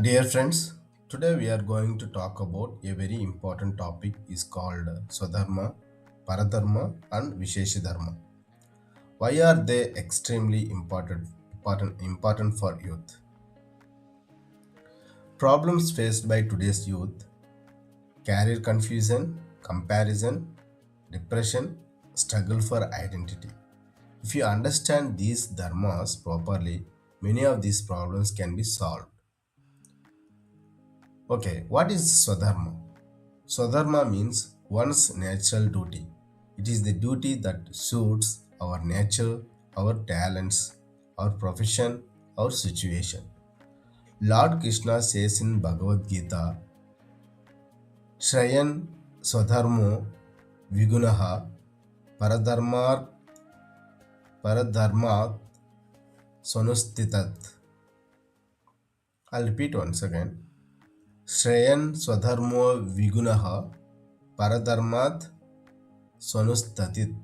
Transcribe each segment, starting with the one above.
Dear friends, today we are going to talk about a very important topic is called Swadharma, Paradharma and Dharma. Why are they extremely important for youth? Problems faced by today's youth: career confusion, comparison, depression, struggle for identity. If you understand these dharmas properly, many of these problems can be solved. Okay, what is Swadharma? Swadharma means one's natural duty. It is the duty that suits our nature, our talents, our profession, our situation. Lord Krishna says in Bhagavad Gita, Shrayan Swadharmo Vigunaha Paradharma Paradharma Sonustitat. I'll repeat once again. Shrayan Swadharmo Vigunaha Paradharmat Sonustatit.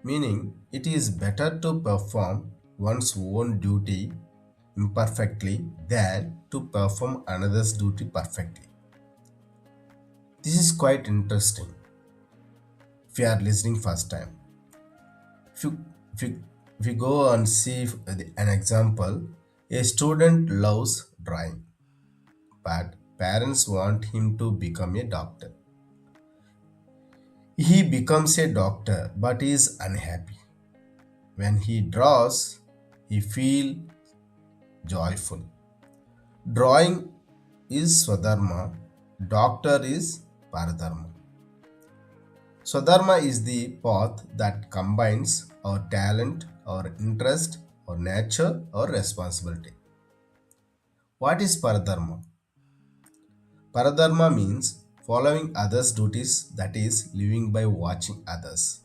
Meaning, it is better to perform one's own duty imperfectly than to perform another's duty perfectly. This is quite interesting if you are listening first time. If you, if you, if you go and see an example, a student loves drawing, but parents want him to become a doctor. He becomes a doctor but is unhappy. When he draws, he feels joyful. Drawing is Swadharma, doctor is Paradharma. Swadharma is the path that combines our talent, our interest, our nature, our responsibility. What is Paradharma? Paradharma means following others' duties, that is, living by watching others,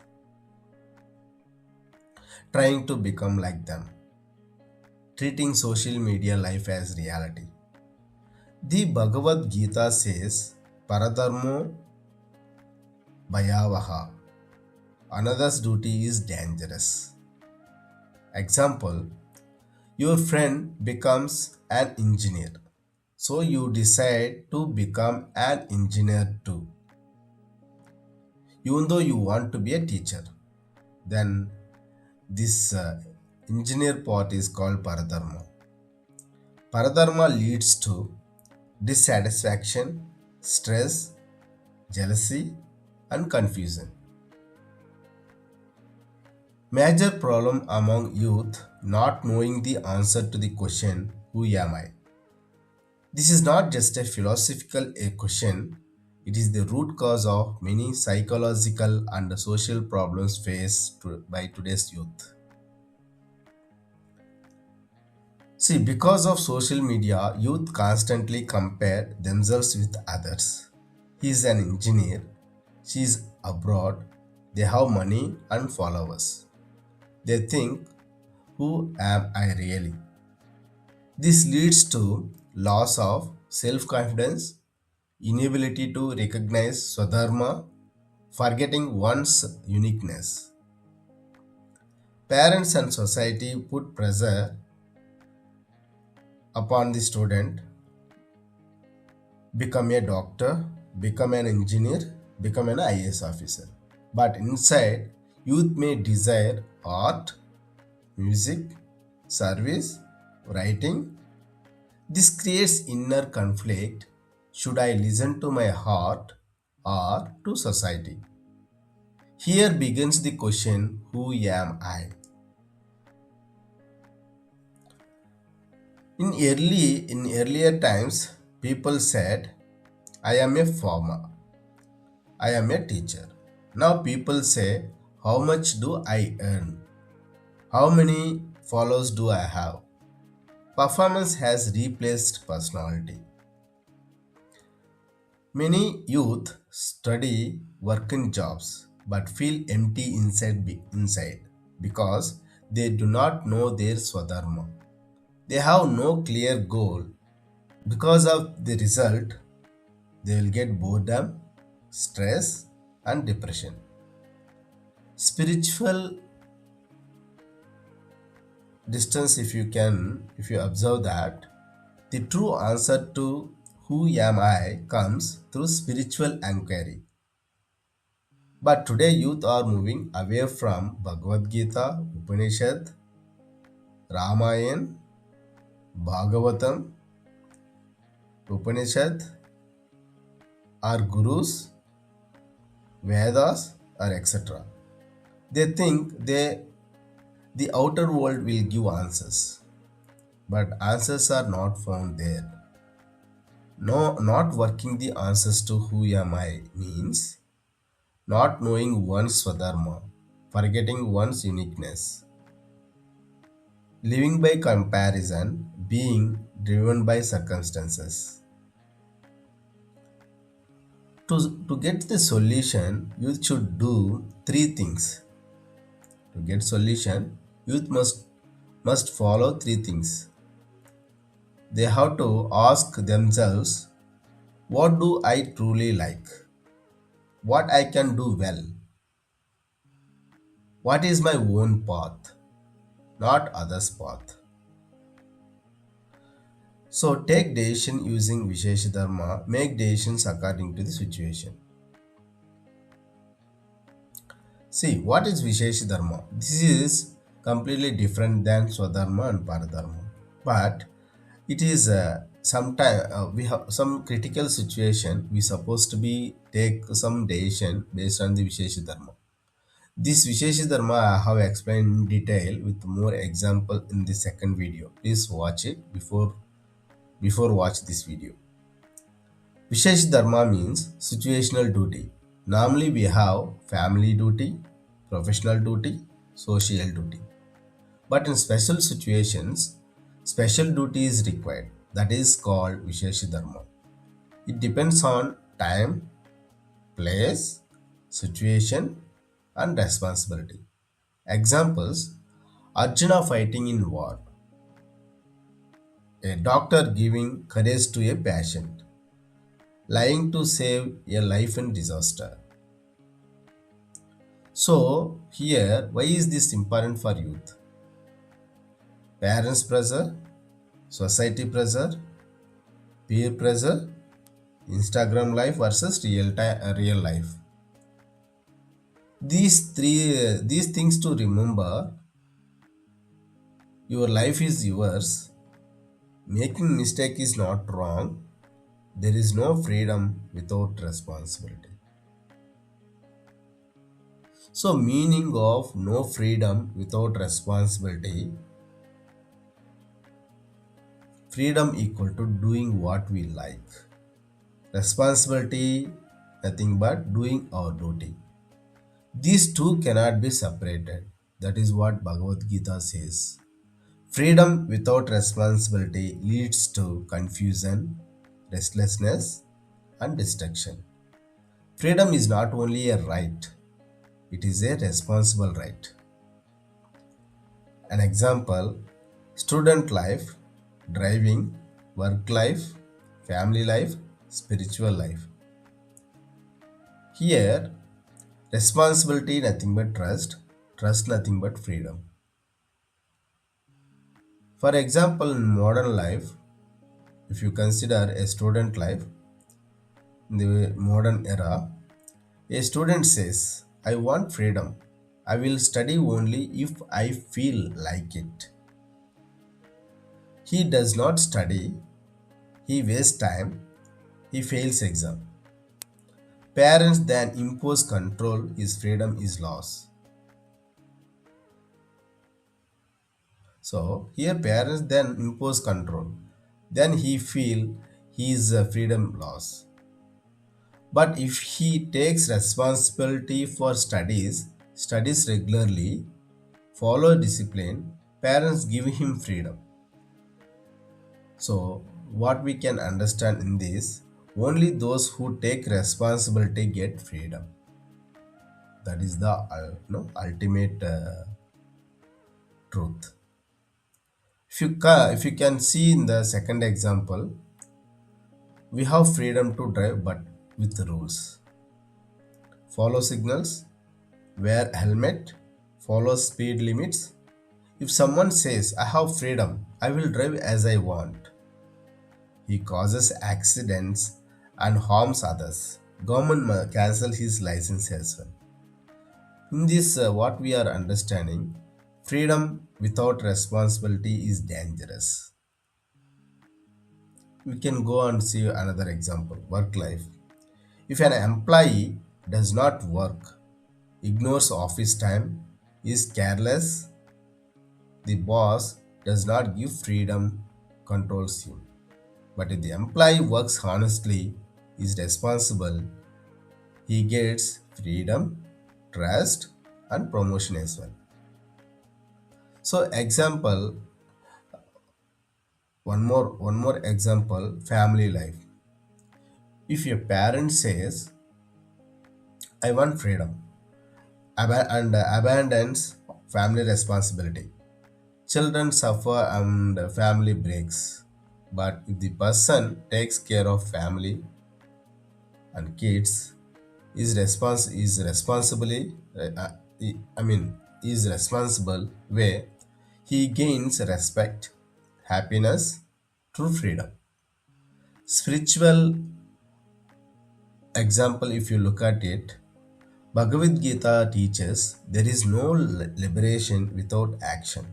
trying to become like them, treating social media life as reality. The Bhagavad Gita says, Paradharmo Bhayavaha. Another's duty is dangerous. Example: your friend becomes an engineer. So you decide to become an engineer too. Even though you want to be a teacher, then this engineer part is called Paradharma. Paradharma leads to dissatisfaction, stress, jealousy, and confusion. Major problem among youth not knowing the answer to the question, who am I? This is not just a philosophical question, it is the root cause of many psychological and social problems faced by today's youth. See, because of social media, youth constantly compare themselves with others. He is an engineer, she is abroad, they have money and followers. They think, who am I really? This leads to loss of self-confidence, inability to recognize Swadharma, forgetting one's uniqueness. Parents and society put pressure upon the student: become a doctor, become an engineer, become an IAS officer. But inside, youth may desire art, music, service, writing. This creates inner conflict. Should I listen to my heart or to society? Here begins the question, who am I? In earlier times, people said, I am a farmer, I am a teacher. Now people say, how much do I earn? How many followers do I have? Performance has replaced personality. Many youth study, work in jobs, but feel empty inside because they do not know their Swadharma. They have no clear goal. Because of the result, they will get boredom, stress, and depression. Spiritual distance, if you observe that, The true answer to who am I comes through spiritual inquiry. But today youth are moving away from Bhagavad Gita, Upanishad, Ramayana, Bhagavatam, Upanishad, or gurus, Vedas, or etc. They think the outer world will give answers, but answers are not found there. No, not working the answers to who am I means not knowing one's Swadharma, forgetting one's uniqueness, living by comparison, being driven by circumstances. To get the solution, youth should do three things. To get solution, youth must follow three things. They have to ask themselves, what do I truly like? What I can do well? What is my own path, not others' path? So take decision using Vishesh Dharma, make decisions according to the situation. See, what is Vishesh Dharma? This is completely different than Swadharma and Paradharma. But it is sometime we have some critical situation we supposed to be take some decision based on the Vishesh Dharma. This Vishesh Dharma I have explained in detail with more example in the second video. Please watch it before watch this video. Vishesh Dharma means situational duty. Normally we have family duty, professional duty, social duty. But in special situations, special duty is required. That is called Vishesh Dharma. It depends on time, place, situation, and responsibility. Examples: Arjuna fighting in war, a doctor giving courage to a patient, lying to save a life in disaster. So, here, why is this important for youth? Parents' pressure, society pressure, peer pressure, Instagram life versus real life. These things to remember. Your life is yours. Making mistake is not wrong. There is no freedom without responsibility. So meaning of no freedom without responsibility. Freedom equal to doing what we like. Responsibility nothing but doing our duty. These two cannot be separated. That is what Bhagavad Gita says. Freedom without responsibility leads to confusion, restlessness, and destruction. Freedom is not only a right, it is a responsible right. An example: student life, driving, work life, family life, spiritual life. Here, responsibility nothing but trust, trust nothing but freedom. For example, in modern life, if you consider a student life in the modern era, a student says, I want freedom. I will study only if I feel like it. He does not study, he wastes time, he fails exam. Parents then impose control, his freedom is lost. So here parents then impose control. Then he feel his freedom loss. But if he takes responsibility for studies regularly, follow discipline, parents give him freedom. So what we can understand in this, only those who take responsibility get freedom. That is the ultimate truth. If you can see in the second example, we have freedom to drive but with rules. Follow signals, wear helmet, follow speed limits. If someone says, I have freedom, I will drive as I want, He causes accidents and harms others. Government cancel his license as well. In this, what we are understanding, freedom without responsibility is dangerous. We can go and see another example, work life. If an employee does not work, ignores office time, is careless, the boss does not give freedom, controls him. But if the employee works honestly, is responsible, he gets freedom, trust, and promotion as well. So example, one more example, family life. If your parent says, I want freedom, and abandons family responsibility, children suffer and family breaks. But if the person takes care of family and kids, is responsibly I mean is responsible where he gains respect, happiness, true freedom. Spiritual example, if you look at it, Bhagavad Gita teaches there is no liberation without action.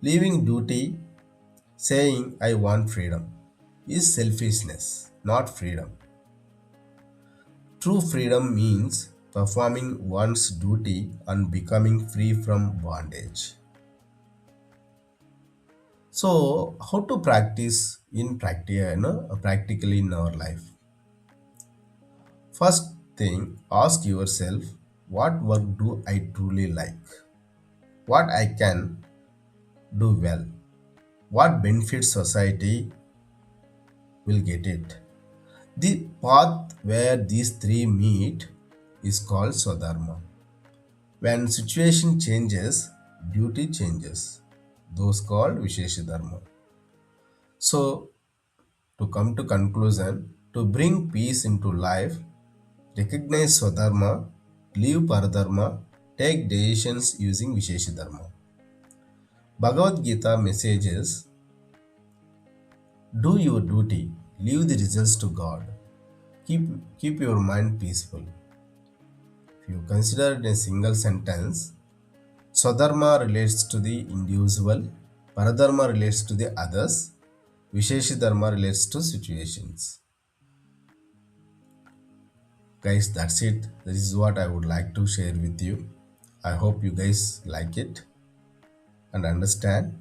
Leaving duty, saying I want freedom, is selfishness, not freedom. True freedom means performing one's duty and becoming free from bondage. So, how to practice in practically in our life? First thing, ask yourself, what work do I truly like? What I can do well? What benefits society will get it? The path where these three meet is called Swadharma. When situation changes, duty changes. Those called Dharma. So, to come to conclusion, to bring peace into life, recognize Swadharma, live Paradharma, take decisions using Dharma. Bhagavad Gita messages, do your duty, leave the results to God. Keep your mind peaceful. If you consider it in a single sentence, Swadharma relates to the individual, Paradharma relates to the others, Dharma relates to situations. Guys, that's it. This is what I would like to share with you. I hope you guys like it and understand.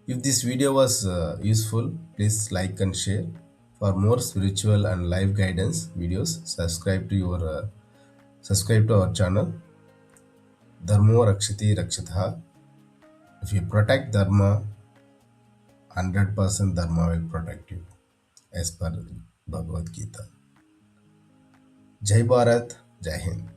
If this video was useful, please like and share. For more spiritual and life guidance videos, subscribe to our channel. Dharmo Rakshiti Rakshitha. If you protect Dharma, 100% Dharma will protect you, as per Bhagavad Gita. Jai Bharat, Jai Hind.